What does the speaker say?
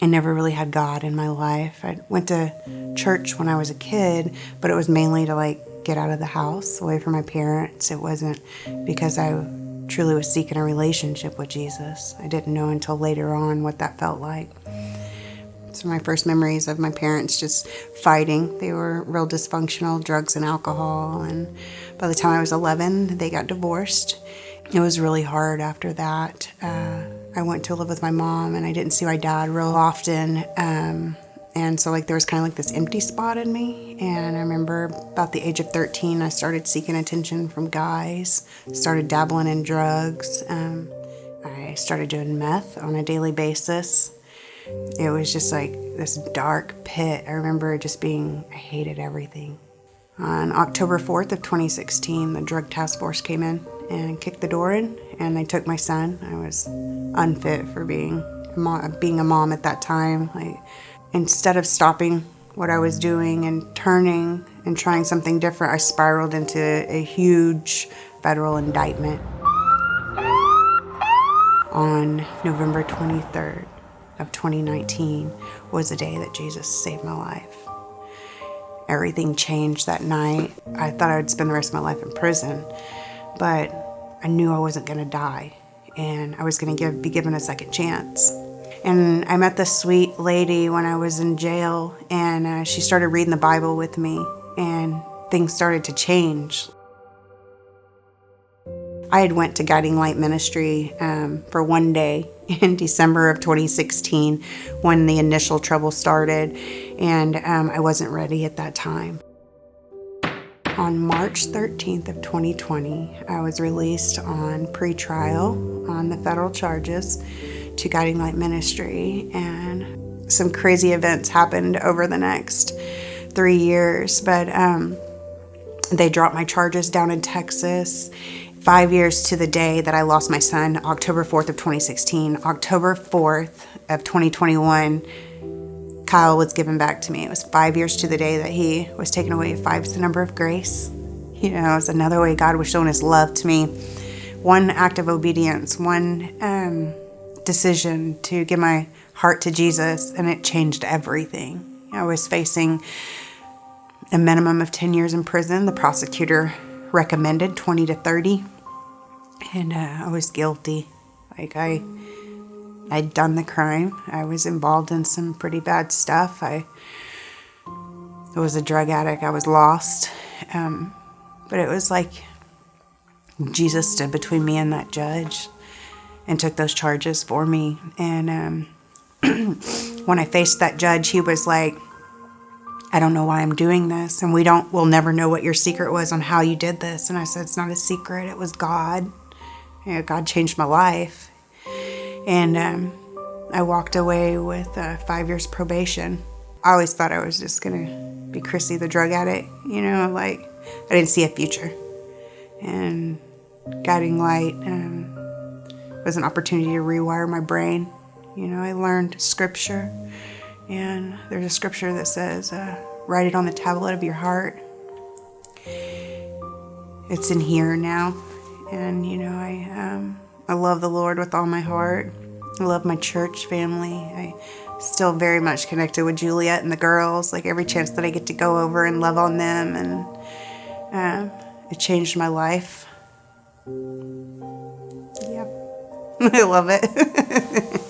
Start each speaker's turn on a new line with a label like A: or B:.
A: I never really had God in my life. I went to church when I was a kid, but it was mainly to like get out of the house, away from my parents. It wasn't because I truly was seeking a relationship with Jesus. I didn't know until later on what that felt like. So my first memories of my parents just fighting. They were real dysfunctional, drugs and alcohol. And by the time I was 11, they got divorced. It was really hard after that. I went to live with my mom, and I didn't see my dad real often. And so like there was kind of like this empty spot in me. And I remember about the age of 13, I started seeking attention from guys, started dabbling in drugs. I started doing meth on a daily basis. It was just like this dark pit. I remember just I hated everything. On October 4th of 2016, the drug task force came in and kicked the door in, and they took my son. I was unfit for being a mom at that time. Instead of stopping what I was doing and turning and trying something different, I spiraled into a huge federal indictment. On November 23rd of 2019 was the day that Jesus saved my life. Everything changed that night. I thought I would spend the rest of my life in prison, but I knew I wasn't going to die, and I was going to be given a second chance. And I met this sweet lady when I was in jail, and she started reading the Bible with me, and things started to change. I had went to Guiding Light Ministry for one day in December of 2016 when the initial trouble started, and I wasn't ready at that time. On March 13th of 2020, I was released on pretrial on the federal charges to Guiding Light Ministry, and some crazy events happened over the next 3 years, but they dropped my charges down in Texas. 5 years to the day that I lost my son, October 4th of 2016. October 4th of 2021, Kyle was given back to me. It was 5 years to the day that he was taken away. 5 is the number of grace. You know, it's another way God was showing his love to me. One act of obedience, one decision to give my heart to Jesus, and it changed everything. I was facing a minimum of 10 years in prison. The prosecutor recommended 20 to 30, and I was guilty. I'd done the crime. I was involved in some pretty bad stuff. I was a drug addict. I was lost, but it was like Jesus stood between me and that judge and took those charges for me. And when I faced that judge, he was like, I don't know why I'm doing this, and we'll never know what your secret was on how you did this. And I said, it's not a secret, it was God. You know, God changed my life. And I walked away with 5 years probation. I always thought I was just gonna be Krissy the drug addict, you know, like I didn't see a future. And Guiding Light was an opportunity to rewire my brain. You know, I learned scripture. And there's a scripture that says, write it on the tablet of your heart. It's in here now. And, you know, I love the Lord with all my heart. I love my church family. I still very much connected with Juliet and the girls. Like every chance that I get to go over and love on them. And it changed my life. Yeah, I love it.